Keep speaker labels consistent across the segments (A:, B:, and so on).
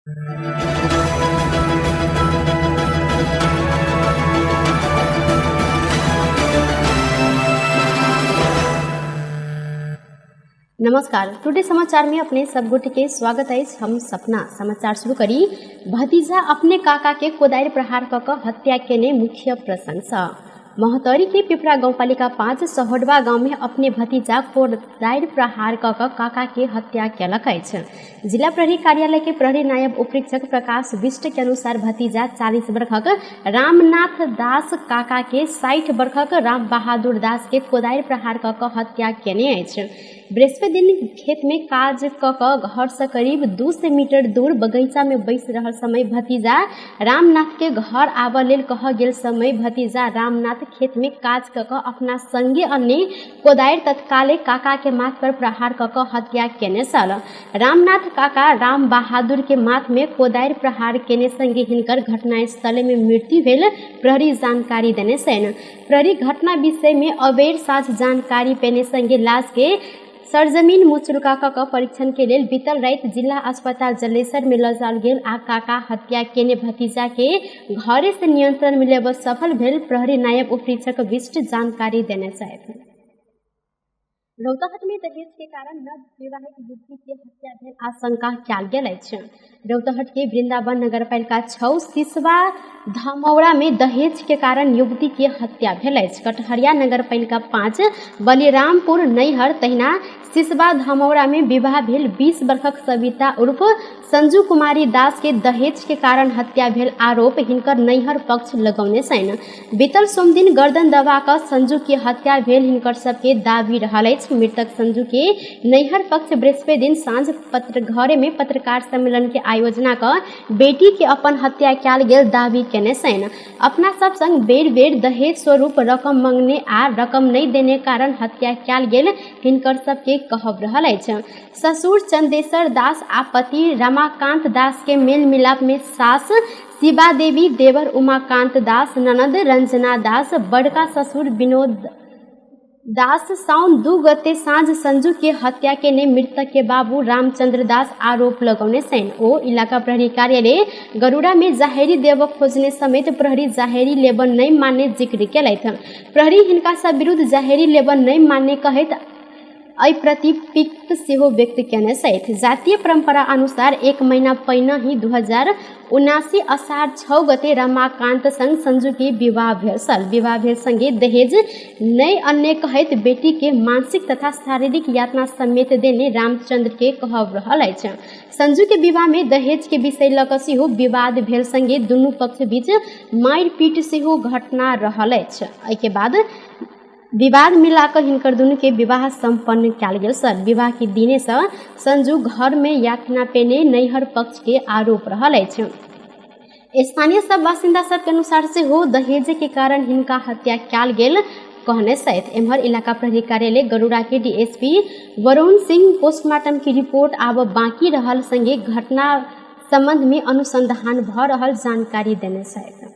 A: नमस्कार, टुडे समाचार में अपने सब गोटे के स्वागत है। हम सपना समाचार शुरू करी। भतीजा अपने काका के कोदारी प्रहार क हत्या केने मुख्य प्रशंसा। महतौरी के पिपरा गाउँपालिका 5 सहोडवा गांव में अपने भतीजा कोदारी प्रहार क काका के हत्या केलक अछि। जिला प्रहरी कार्यालय के प्रहरी नायब उपरीक्षक प्रकाश विष्ट के अनुसार भतीजा 40 वर्षक रामनाथ दास काका के 60 वर्षक राम बहादुर दास के कोदारी प्रहार क हत्या केने अछि। बृहस्पति दिन खेत में काज क घर से करीब 200 मीटर दूर बगीचा में बैस रहल समय भतीजा रामनाथ के घर आबऽ लेल कह गेल समय भतीजा रामनाथ खेत में काज क अपना संगे अन्य कोदारि तत्काले काका के माथ पर प्रहार क हत्या केने छल। रामनाथ काका राम बहादुर के माथ में कोदारि प्रहार केने संगे हिनकर घटनास्थल में मृत्यु भेल प्रहरी जानकारी देने छनि। प्रहरी घटना विषय में अबेर साँझ जानकारी पेने संगे लाश के सरजमीन मुचुल्का क परीक्षण के लेल बीतल राति जिला अस्पताल जलेसर में ल जाल गेल आ काका हत्या केने भतीजा के घरे से नियंत्रण में लेब सफल भेल प्रहरी नायब उपरीक्षक विष्ट जानकारी देने छथि। रौतहट में दहेज के कारण नवविवाहित युवती के हत्या भेल आशंका कयल गेल अछि। रौतहट के वृंदावन नगरपालिका 6 सिसवा धमौरा में दहेज के कारण युवती के हत्या भेल अछि। कटहरिया नगरपालिका 5 बलिरामपुर नैहर तहिना सिसवा धमौरा में विवाह भेल 20 वर्षक सविता उर्फ संजू कुमारी दास के दहेज के कारण हत्या भेल आरोप हिनकर नैहर पक्ष लगौने छनि। बीतल सोम दिन गर्दन दबा क संजू के हत्या भेल हिनकर सबके दाबी रहल अछि। मृतक संजू के नैहर पक्ष बृहस्पति दिन साँझ घरे में पत्रकार सम्मेलन के आयोजना क बेटी के अपन हत्या कयल गेल दाबी केने छनि। अपना सब संग बेर बेर दहेज स्वरूप रकम मांगने आ रकम नहीं देने कारण हत्या कयल गेल हिनकर सबके कहब रहल अछि। ससुर चंदेश्वर दास आ पति रमाकांत दास के मेल मिलाप में सास शिवा देवी, देवर उमाकांत दास, ननद रंजना दास, बड़का ससुर विनोद दास साउन 2 गते साँझ संजू के हत्या केने मृतक के बाबू रामचंद्र दास आरोप लगौने छनि। ओ इलाका प्रहरी कार्यालय गरुड़ा में जाहेरी देव खोजने समेत प्रहरी जाहेरी लेबन नहीं मानने जिक्र केलथि। प्रहरी हिनका सब विरुद्ध जाहेरी लेबन नहीं मानने कहैत अप्रतिपिक्त सेहो व्यक्त केने छथि। जातीय परंपरा अनुसार 1 महीना पहिने ही 2079 अषाढ़ 6 गते रमाकांत संग संजू के विवाह भेल छल। विवाह भेल संगे दहेज नहीं अन्य कहैत बेटी के मानसिक तथा शारीरिक यातना समेत देने रामचंद्र के कहब रहल अछि। संजू के विवाह में दहेज के विषय ल क सेहो विवाद भेल संगे दुनू पक्ष बीच मारपीट सेहो घटना रहल अछि। एहि के बाद विवाद मिलाकर हिनकर दुनू के विवाह संपन्न कयल गेल छल। विवाह के दिने से संजू घर में यातना पेने नैहर पक्ष के आरोप रहल अछि। स्थानीय सब बासिंदा सब के अनुसार से हो दहेज के कारण हिनका हत्या कयल गेल कहने छथि। एम्हर इलाका प्रहरी कार्यालय गरुड़ा के डीएसपी वरुण सिंह पोस्टमार्टम की रिपोर्ट आब बाकी रहल संगे घटना संबंध में अनुसंधान भ रहल जानकारी देने छथि।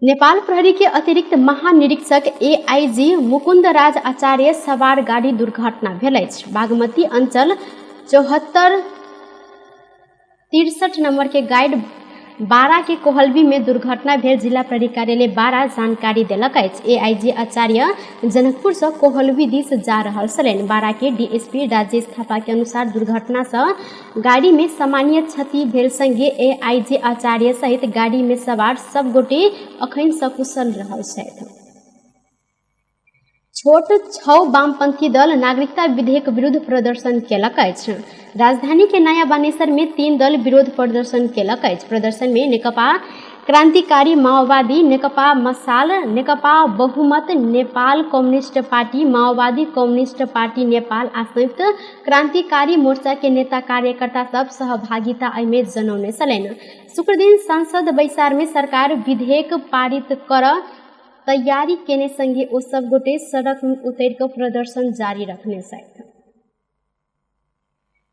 A: नेपाल प्रहरी के अतिरिक्त महानिरीक्षक एआईजी मुकुंद राज आचार्य सवार गाड़ी दुर्घटना भेल अछि। बागमती अंचल 7463 नंबर के गाइड 12 के कोहलवी में दुर्घटना भेल जिला प्रहरी कार्यालय 12 जानकारी देलक अछि। एआईजी आचार्य जनकपुर से कोहलवी दिस जा रहल छलनि। 12 के डीएसपी राजेश थापा के अनुसार दुर्घटना से गाड़ी में सामान्य क्षति भेल संगे एआईजी आचार्य सहित गाड़ी में सवार सब गोटे अखन सकुशल रहल छथि। छोट 6 वामपंथी दल नागरिकता विधेयक विरुद्ध प्रदर्शन केलक अछि। राजधानी के नया बानेश्वर में 3 दल विरोध प्रदर्शन केलक अछि। प्रदर्शन में नेकपा क्रांतिकारी माओवादी, नेकपा मसाल, नेकपा बहुमत, नेपाल कम्युनिस्ट पार्टी, माओवादी कम्युनिस्ट पार्टी नेपाल आ संयुक्त क्रांतिकारी मोर्चा के नेता कार्यकर्ता सब सहभागिता एहिमे जनौने छलनि। शुक्र दिन संसद बैसार में सरकार विधेयक पारित कर तैयारी केने संगे ओ सब गोटे सड़क में उतर कर प्रदर्शन जारी रखने छथि।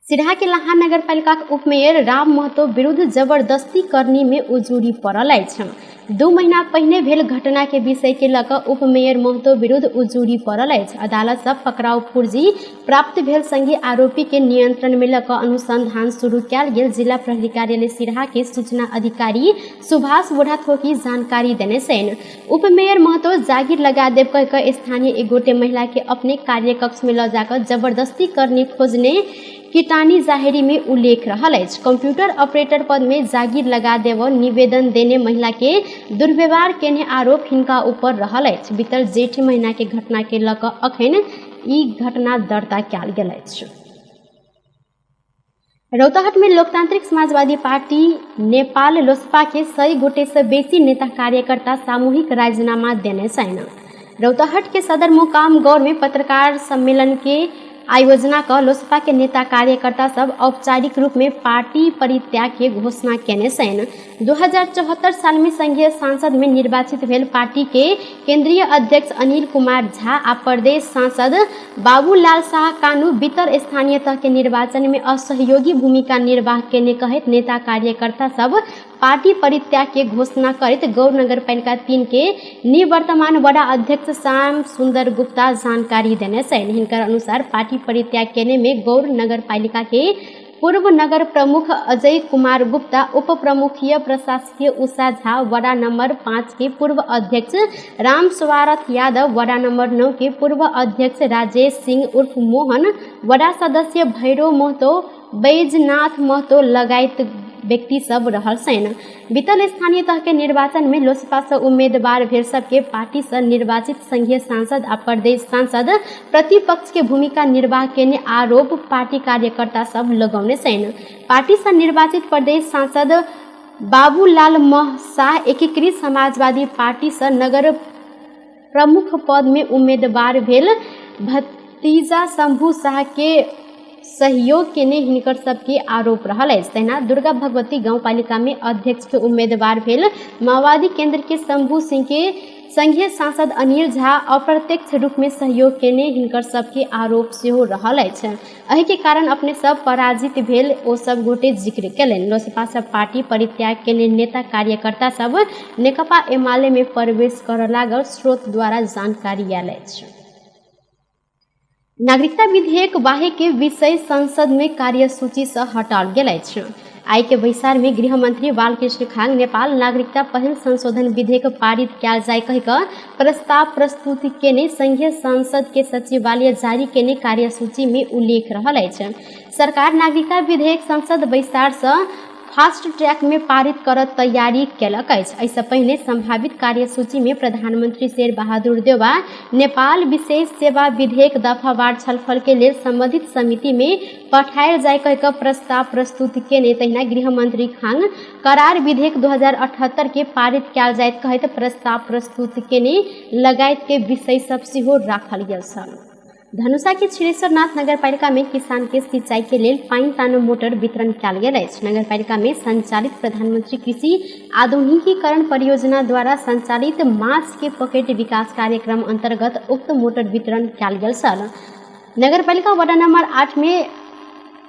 A: सिराहा के लाहा नगर पालिका उप मेयर राम महतो विरुद्ध जबरदस्ती करनी में उजूरी पड़ल अछि। दू महीना पहिने भेल घटना के विषय के लऽ कऽ उप मेयर महतो विरुद्ध उजूरी पड़ल अछि। अदालत सँ पकड़ाउ पूर्जी प्राप्त भेल संगे आरोपी के नियंत्रण में लऽ कऽ अनुसंधान शुरू कयल गेल। जिला प्रहरी कार्यालय सिरहा के सूचना अधिकारी सुभाष बुढ़ाथोकी जानकारी देने छनि। उप मेयर महतो जागीर लगा देव कह स्थानीय एक गोटे महिला के अपने कार्य कक्ष में ल जाकर जबरदस्ती करने खोजने कीटानी जाहिरी में उल्लेख रहल अछि। कंप्यूटर ऑपरेटर पद में जागीर लगा देव निवेदन देने महिला के दुर्व्यवहार केने आरोप हिनका ऊपर रहल अछि। बीतल जेठ महीना के घटना के लऽ कऽ अखन ई घटना दर्ता कयल गेल अछि। रौतहट में लोकतांत्रिक समाजवादी पार्टी नेपाल लोसपा के 100 गोटे से बेसी नेता कार्यकर्ता सामूहिक राजीनामा देने छन्। रौतहट के सदर मुकाम गौर में पत्रकार सम्मेलन के आयोजना कर लोसपा के नेता कार्यकर्ता सब औपचारिक रूप में पार्टी परित्याग के घोषणा केने छन्। 2074 साल में संघीय सांसद में निर्वाचित भेल पार्टी के केंद्रीय अध्यक्ष अनिल कुमार झा आ प्रदेश सांसद बाबूलाल शाह कानू बीतर स्थानीय तह के निर्वाचन में असहयोगी भूमिका निर्वाह केने कहत नेता कार्यकर्ता सब पार्टी परित्याग के घोषणा करत गौर नगर पालिका 3 के निवर्तमान बड़ा अध्यक्ष श्याम सुंदर गुप्ता जानकारी देने छन्। हिनकर अनुसार पार्टी परित्याग केने में गौर नगर पालिका के पूर्व नगर प्रमुख अजय कुमार गुप्ता, उप प्रमुखीय प्रशासकीय उषा झा, वार्ड नंबर 5 के पूर्व अध्यक्ष राम स्वारथ यादव, वार्ड नंबर 9 के पूर्व अध्यक्ष राजेश सिंह उर्फ मोहन, वार्ड सदस्य भैरव महतो, बैजनाथ महतो लगायत व्यक्ति सब रहल छन्। बीतल स्थानीय तह के निर्वाचन में लोसपा से उम्मीदवार भेल सबके पार्टी से निर्वाचित संघीय सांसद आ प्रदेश सांसद प्रतिपक्ष के भूमिका निर्वाह केने आरोप पार्टी कार्यकर्ता सब लगौने छन्। पार्टी से निर्वाचित प्रदेश सांसद बाबूलाल शाह एकीकृत समाजवादी पार्टी से नगर प्रमुख पद में उम्मीदवार भेल भतीजा शंभू शाह के सहयोग केने हिनकर सबके आरोप रहल अछि। तहिना दुर्गा भगवती गांव पालिका में अध्यक्ष के उम्मीदवार भेल माओवादी केंद्र के शंभू सिंह के संघीय सांसद अनिल झा अप्रत्यक्ष रूप में सहयोग केने हिनकर सबके आरोप सेहो रहल अछि। एहि के कारण अपने सब पराजित भेल ओ सब गोटे जिक्र केलनि। लोसपा से पार्टी परित्याग केने नेता कार्यकर्ता सब नेकपा एमाले में प्रवेश करऽ लागल, स्रोत द्वारा जानकारी आयल अछि। नागरिकता विधेयक बाहे के विषय संसद में कार्यसूची से हटाल गेल अछि। आइ के बैसार में गृह मंत्री बालकृष्ण खांग नेपाल नागरिकता पहल संशोधन विधेयक पारित कयल जाय कहि कऽ प्रस्ताव प्रस्तुत केने संघीय संसद के सचिवालय जारी केने कार्यसूची में उल्लेख रहल अछि। सरकार नागरिकता विधेयक संसद बैसार से फास्ट ट्रैक में पारित करत तैयारी केलक अछि। एहिसँ पहिने संभावित कार्यसूची में प्रधानमंत्री शेर बहादुर देउवा नेपाल विशेष सेवा विधेयक दफावार छलफल के लेल संबंधित समिति में पठायल जाय कहि कऽ प्रस्ताव प्रस्तुत केने। तहिना गृह मंत्री खांग करार विधेयक 2078 के पारित कयल जायत कहैत प्रस्ताव प्रस्तुत केने लगायत के विषय सब सेहो राखल गेल छल। धनुषा के छिरेश्वरनाथ नगरपालिका में किसान के सिंचाई के लेल पाइन तानो मोटर वितरण कयल गेल अछि। नगरपालिका में संचालित प्रधानमंत्री कृषि आधुनिकीकरण परियोजना द्वारा संचालित माछ के पॉकेट विकास कार्यक्रम अंतर्गत उक्त मोटर वितरण कयल गेल छल। नगरपालिका वार्ड नंबर 8 में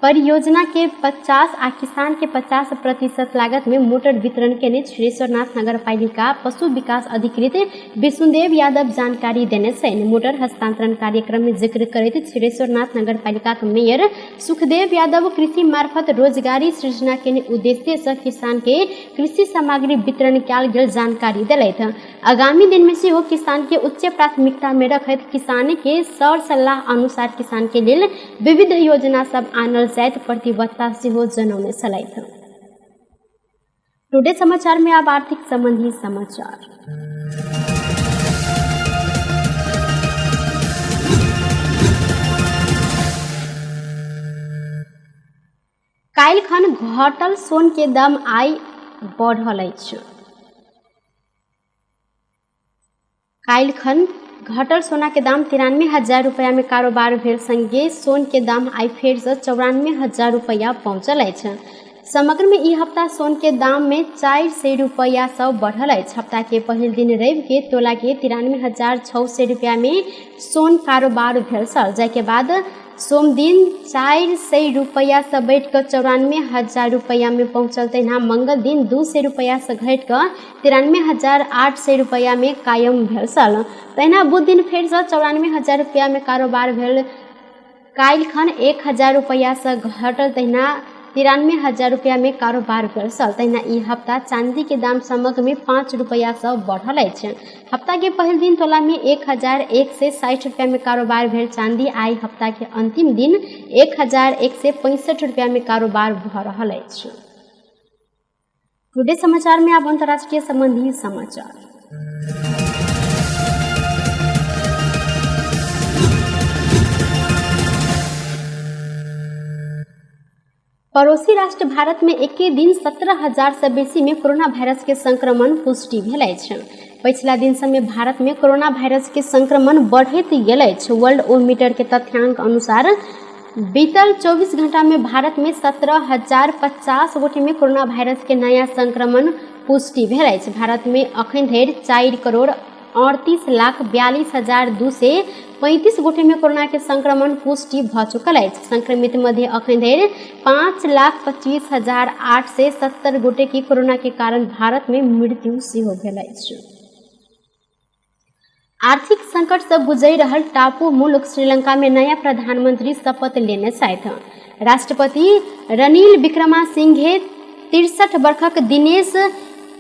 A: परियोजना के 50 आ किसान के 50% लागत में मोटर वितरण केने छिरेश्वरनाथ नगरपालिका पशु विकास अधिकृत विष्णुदेव यादव जानकारी देने छनि। मोटर हस्तांतरण कार्यक्रम में जिक्र करैत छिरेश्वरनाथ नगरपालिका के मेयर सुखदेव यादव कृषि मार्फत रोजगारी सृजना केने उद्देश्य से किसान के कृषि सामग्री वितरण कयल गेल जानकारी देलथि। आगामी दिन में सेहो किसान के उच्च प्राथमिकता में रखैत किसान के सर सलाह अनुसार किसान के लेल विविध योजना सब आनल जायत प्रतिबद्धता सेहो जनौने छलथि। टुडे समाचार में अब आर्थिक संबंधी समाचार। काल्हि खन घटल सोन के दाम आइ बढ़ल अछि। काल्हि खन घटल सोना के दाम 93,000 रुपया में कारोबार भेल संगे सोन के दाम आइ फेर से 94,000 रुपया पहुंचल अछि। समग्र में ई हफ्ता सोन के दाम में 400 रुपया से बढ़ल अछि। हफ्ता के पहिल दिन रवि के तोला के 93,600 रुपया में सोन कारोबार भेल छल, जाके बाद सोम दिन 400 रुपया से बढ़ कर 94,000 रुपया में पहुँचल। तहिना मंगल दिन 200 रुपया से घट कर 93,800 रुपया में कायम भेल सल। तहिना बुध दिन फेर से 94,000 रुपया में कारोबार भेल। काल्हि खन 1,000 रुपया से घटल। तहिना 93,000 रुपया में कारोबार भेल सल। तहिना ई हफ्ता चांदी के दाम समग्र में 5 रुपया से बढ़ल अछि। हफ्ता के पहिल दिन तोला में 1,160 रुपया में कारोबार भेल चांदी। आई हफ्ता के अंतिम दिन 1,165 रुपया में कारोबार भ रहल अछि। टुडे समाचार में अब अंतर्राष्ट्रीय संबंधी समाचार। पड़ोसी राष्ट्र भारत में एक दिन 17,000 से बेसी में कोरोना वायरस के संक्रमण पुष्टि भेल अछि। पिछला दिन समय भारत में कोरोना वायरस के संक्रमण बढ़ैत गेल अछि। वर्ल्ड ओमीटर के तथ्यांक अनुसार बीतल 24 घंटा में भारत में 17,050 गोटे में कोरोना वायरस के नया संक्रमण पुष्टि भेल अछि। भारत में अखन धरि 4,38,42,235 गोटे में कोरोना के संक्रमण पुष्टि भ चुकल अछि। संक्रमित मध्य अखन धरि 5,25,870 गोटे की कोरोना के कारण भारत में मृत्यु सेहो भेल अछि। आर्थिक संकट से गुजरि रहल टापू मुल्क श्रीलंका में नया प्रधानमंत्री शपथ लेने छथि। राष्ट्रपति रनिल विक्रमासिंघे 63 वर्षक दिनेश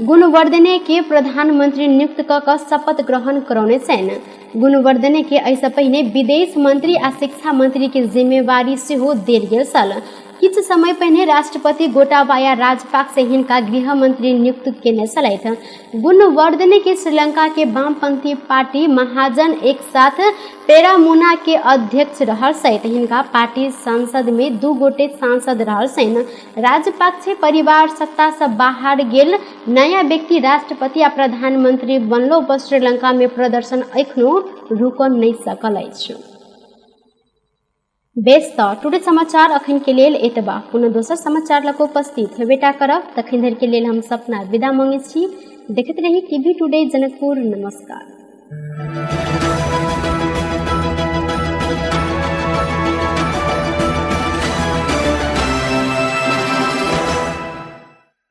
A: गुणवर्धने के प्रधानमंत्री नियुक्त क शपथ ग्रहण करौने छनि। गुणवर्धने के एहिसँ पहिने विदेश मंत्री आ शिक्षा मंत्री के जिम्मेवारी सेहो देल गेल छल। किछु समय पहिने राष्ट्रपति गोटाबाया राजपक्षे हिनका गृह मंत्री नियुक्त केने छलथि। गुणवर्धने के श्रीलंका के वामपंथी पार्टी महाजन एक साथ पेरामुना के अध्यक्ष रहल छथि। हिनका पार्टी संसद में 2 गोटे सांसद रहल छनि। राजपक्षे परिवार सत्ता से बाहर गेल नया व्यक्ति राष्ट्रपति आ प्रधानमंत्री बनलो पर श्रीलंका में प्रदर्शन एखनो रुकल नहीं सकल अछि। बेस तऽ टुडे समाचार अखन के लेल एतबा। पुनः दोसर समाचार लऽ कऽ उपस्थित हेबेटा करब। तखन धरि के लेल हम सपना विदा मांगे छी। देखैत रही टीवी टुडे जनकपुर। नमस्कार।